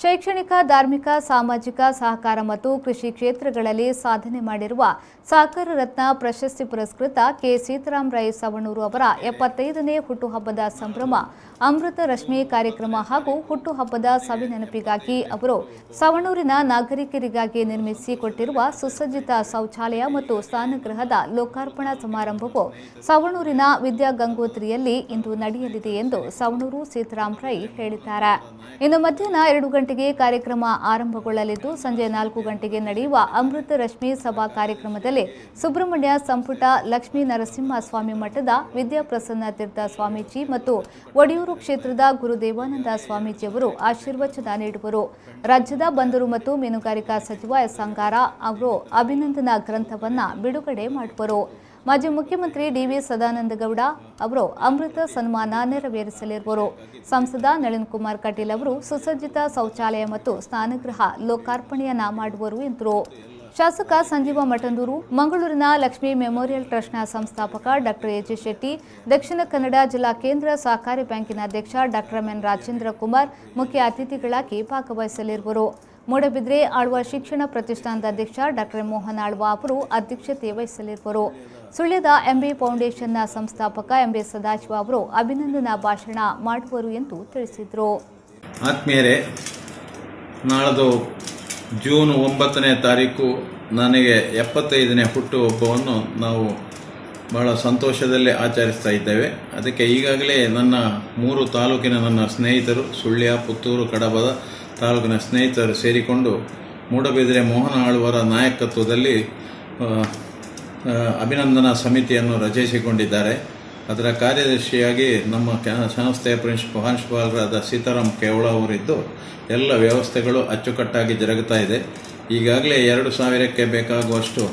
ಶೈಕ್ಷಣಿಕ, ಧಾರ್ಮಿಕ, ಸಾಮಾಜಿಕ, ಸಹಕಾರ ಮತ್ತು ಕೃಷಿ ಕ್ಷೇತ್ರಗಳಲ್ಲಿ ಸಾಧನೆ ಮಾಡಿರುವ ಸಹಕಾರ ರತ್ನ ಪ್ರಶಸ್ತಿ ಪುರಸ್ಕೃತ ಕೆ. ಸೀತಾರಾಮ್ ರೈ ಸವಣೂರು ಅವರ 75ನೇ ಹುಟ್ಟುಹಬ್ಬದ ಸಂಭ್ರಮ ಅಮೃತ ರಶ್ಮಿ ಕಾರ್ಯಕ್ರಮ ಹಾಗೂ ಹುಟ್ಟುಹಬ್ಬದ ಸವಿನೆನಪಿಗಾಗಿ ಅವರು ಸವಣೂರಿನ ನಾಗರಿಕರಿಗಾಗಿ ನಿರ್ಮಿಸಿಕೊಟ್ಟಿರುವ ಸುಸಜ್ಜಿತ ಶೌಚಾಲಯ ಮತ್ತು ಸ್ನಾನಗೃಹದ ಲೋಕಾರ್ಪಣಾ ಸಮಾರಂಭವು ಸವಣೂರಿನ ವಿದ್ಯಾಗಂಗೋತ್ರಿಯಲ್ಲಿ ಇಂದು ನಡೆಯಲಿದೆ ಎಂದು ಸವಣೂರು ಸೀತಾರಾಮ್ ರೈ ಹೇಳಿದ್ದಾರೆ. ಇನ್ನು ಮಧ್ಯಾಹ್ನ 2 ಗಂಟೆಗೆ ಕಾರ್ಯಕ್ರಮ ಆರಂಭಗೊಳ್ಳಲಿದ್ದು ಸಂಜೆ 4 ಗಂಟೆಗೆ ನಡೆಯುವ ಅಮೃತ ರಶ್ಮಿ ಸಭಾ ಕಾರ್ಯಕ್ರಮದಲ್ಲಿ ಸುಬ್ರಹ್ಮಣ್ಯ ಸಂಪುಟ ಲಕ್ಷ್ಮೀ ನರಸಿಂಹ ಸ್ವಾಮಿ ಮಠದ ವಿದ್ಯಾಪ್ರಸನ್ನ ತೀರ್ಥ ಸ್ವಾಮೀಜಿ ಮತ್ತು ಒಡಿಯೂರು ಕ್ಷೇತ್ರದ ಗುರುದೇವಾನಂದ ಸ್ವಾಮೀಜಿಯವರು ಆಶೀರ್ವಚನ ನೀಡುವರು. ರಾಜ್ಯದ ಬಂದರು ಮತ್ತು ಮೀನುಗಾರಿಕಾ ಸಚಿವ ಎಸ್. ಅಂಗಾರ ಅವರು ಅಭಿನಂದನಾ ಗ್ರಂಥವನ್ನು ಬಿಡುಗಡೆ ಮಾಡುವರು. ಮಾಜಿ ಮುಖ್ಯಮಂತ್ರಿ ಡಿ.ವಿ. ಸದಾನಂದಗೌಡ ಅವರು ಅಮೃತ ಸನ್ಮಾನ ನೆರವೇರಿಸಲಿರುವರು. ಸಂಸದ ನಳಿನ್ ಕುಮಾರ್ ಕಟೀಲ್ ಅವರು ಸುಸಜ್ಜಿತ ಶೌಚಾಲಯ ಮತ್ತು ಸ್ನಾನಗೃಹ ಲೋಕಾರ್ಪಣೆಯನ್ನ ಮಾಡುವರು ಎಂದರು. ಶಾಸಕ ಸಂಜೀವ ಮಠಂದೂರು, ಮಂಗಳೂರಿನ ಲಕ್ಷ್ಮೀ ಮೆಮೋರಿಯಲ್ ಟ್ರಸ್ಟ್ನ ಸಂಸ್ಥಾಪಕ ಡಾಕ್ಟರ್ ಎ.ಜೆ. ಶೆಟ್ಟಿ, ದಕ್ಷಿಣ ಕನ್ನಡ ಜಿಲ್ಲಾ ಕೇಂದ್ರ ಸಹಕಾರಿ ಬ್ಯಾಂಕಿನ ಅಧ್ಯಕ್ಷ ಡಾಕ್ಟರ್ ಎಂ. ರಾಜೇಂದ್ರ ಕುಮಾರ್ ಮುಖ್ಯ ಅತಿಥಿಗಳಾಗಿ ಭಾಗವಹಿಸಲಿರುವರು. ಮೂಡಬಿದ್ರೆ ಆಳ್ವ ಶಿಕ್ಷಣ ಪ್ರತಿಷ್ಠಾನದ ಅಧ್ಯಕ್ಷ ಡಾಕ್ಟರ್ ಮೋಹನ್ ಆಳ್ವ ಅವರು ಅಧ್ಯಕ್ಷತೆ ವಹಿಸಲಿರುವರು. ಸುಳ್ಯದ ಎಂಬಿ ಫೌಂಡೇಶನ್ನ ಸಂಸ್ಥಾಪಕ ಎಂಬಿ ಸದಾಶಿವ ಅವರು ಅಭಿನಂದನಾ ಭಾಷಣ ಮಾಡುವರು ಎಂದು ತಿಳಿಸಿದರು. ಆತ್ಮೀಯರೇ, ನಾಳದು ಜೂನ್ 9ನೇ ತಾರೀಕು ನನಗೆ 75ನೇ ಹುಟ್ಟುಹಬ್ಬವನ್ನು ನಾವು ಬಹಳ ಸಂತೋಷದಲ್ಲೇ ಆಚರಿಸ್ತಾ ಇದ್ದೇವೆ. ಅದಕ್ಕೆ ಈಗಾಗಲೇ ನನ್ನ 3 ತಾಲೂಕಿನ ನನ್ನ ಸ್ನೇಹಿತರು, ಸುಳ್ಯ, ಪುತ್ತೂರು, ಕಡಬದ ತಾಲೂಕಿನ ಸ್ನೇಹಿತರು ಸೇರಿಕೊಂಡು ಮೂಡಬಿದ್ರೆ ಮೋಹನ ಆಳ್ವರ ನಾಯಕತ್ವದಲ್ಲಿ ಅಭಿನಂದನಾ ಸಮಿತಿಯನ್ನು ರಚಿಸಿಕೊಂಡಿದ್ದಾರೆ. ಅದರ ಕಾರ್ಯದರ್ಶಿಯಾಗಿ ನಮ್ಮ ಸಂಸ್ಥೆಯ ಪ್ರಾಂಶುಪಾಲರಾದ ಸೀತಾರಾಮ್ ಕೇವಳ ಅವರಿದ್ದು ಎಲ್ಲ ವ್ಯವಸ್ಥೆಗಳು ಅಚ್ಚುಕಟ್ಟಾಗಿ ಜರುಗುತ್ತಾ ಇದೆ. ಈಗಾಗಲೇ 2000ಕ್ಕೆ ಬೇಕಾಗುವಷ್ಟು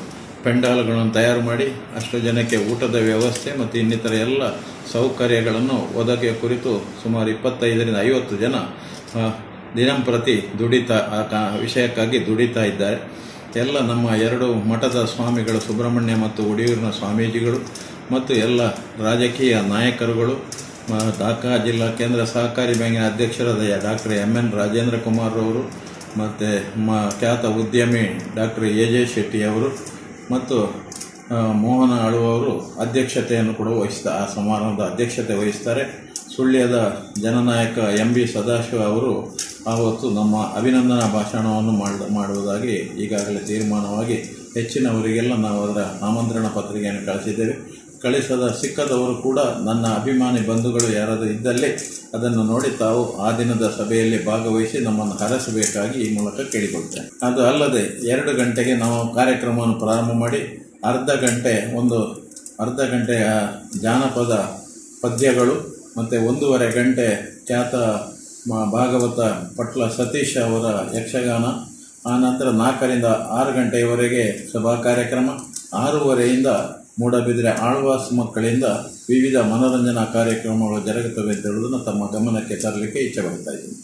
ಪೆಂಡಾಲ್ಗಳನ್ನು ತಯಾರು ಮಾಡಿ ಅಷ್ಟು ಜನಕ್ಕೆ ಊಟದ ವ್ಯವಸ್ಥೆ ಮತ್ತು ಇನ್ನಿತರ ಎಲ್ಲ ಸೌಕರ್ಯಗಳನ್ನು ಒದಗಿಸುವ ಕುರಿತು ಸುಮಾರು 25ರಿಂದ 50 ಜನ ದಿನಂಪ್ರತಿ ವಿಷಯಕ್ಕಾಗಿ ದುಡಿತಾ ಇದ್ದಾರೆ. ಎಲ್ಲ ನಮ್ಮ 2 ಮಠದ ಸ್ವಾಮಿಗಳು, ಸುಬ್ರಹ್ಮಣ್ಯ ಮತ್ತು ಒಡಿಯೂರಿನ ಸ್ವಾಮೀಜಿಗಳು ಮತ್ತು ಎಲ್ಲ ರಾಜಕೀಯ ನಾಯಕರುಗಳು, ಢಾಕಾ ಜಿಲ್ಲಾ ಕೇಂದ್ರ ಸಹಕಾರಿ ಬ್ಯಾಂಕಿನ ಅಧ್ಯಕ್ಷರಾದ doctor M. N. Rajendra Kumar ಅವರು ಮತ್ತು ಖ್ಯಾತ ಉದ್ಯಮಿ ಡಾಕ್ಟರ್ ಎ.ಜೆ. ಶೆಟ್ಟಿ ಅವರು ಮತ್ತು ಮೋಹನ ಆಳ್ವ ಅವರು ಅಧ್ಯಕ್ಷತೆಯನ್ನು ಕೂಡ ಆ ಸಮಾರಂಭದ ಅಧ್ಯಕ್ಷತೆ ವಹಿಸ್ತಾರೆ. ಸುಳ್ಯದ ಜನನಾಯಕ ಎಂ.ಬಿ. ಸದಾಶಿವ ಅವರು ಆವತ್ತು ನಮ್ಮ ಅಭಿನಂದನಾ ಭಾಷಣವನ್ನು ಮಾಡುವುದಾಗಿ ಈಗಾಗಲೇ ತೀರ್ಮಾನವಾಗಿ ಹೆಚ್ಚಿನವರಿಗೆಲ್ಲ ನಾವು ಅದರ ಆಮಂತ್ರಣ ಪತ್ರಿಕೆಯನ್ನು ಕಳಿಸಿದ್ದೇವೆ. ಸಿಕ್ಕದವರು ಕೂಡ ನನ್ನ ಅಭಿಮಾನಿ ಬಂಧುಗಳು ಯಾರಾದರೂ ಇದ್ದಲ್ಲಿ ಅದನ್ನು ನೋಡಿ ತಾವು ಆ ದಿನದ ಸಭೆಯಲ್ಲಿ ಭಾಗವಹಿಸಿ ನಮ್ಮನ್ನು ಹರಸಬೇಕಾಗಿ ಈ ಮೂಲಕ ಕೇಳಿಕೊಳ್ತೇನೆ. ಅದು ಅಲ್ಲದೆ 2 ಗಂಟೆಗೆ ನಾವು ಕಾರ್ಯಕ್ರಮವನ್ನು ಪ್ರಾರಂಭ ಮಾಡಿ ಅರ್ಧ ಗಂಟೆಯ ಜಾನಪದ ಪದ್ಯಗಳು ಮತ್ತು 1.5 ಗಂಟೆ ಖ್ಯಾತ ಭಾಗವತ ಪಟ್ಲ ಸತೀಶ್ ಅವರ ಯಕ್ಷಗಾನ, ಆನಂತರ 4ರಿಂದ 6 ಗಂಟೆಯವರೆಗೆ ಸಭಾ ಕಾರ್ಯಕ್ರಮ, 6:30ಯಿಂದ ಮೂಡಬಿದ್ರೆ ಆಳ್ವಾಸ್ ಮಕ್ಕಳಿಂದ ವಿವಿಧ ಮನೋರಂಜನಾ ಕಾರ್ಯಕ್ರಮಗಳು ಜರುಗುತ್ತವೆ ಅಂತ ಹೇಳುವುದನ್ನು ತಮ್ಮ ಗಮನಕ್ಕೆ ತರಲಿಕ್ಕೆ ಇಚ್ಛೆ ಪಡ್ತಾ ಇದ್ದೀನಿ.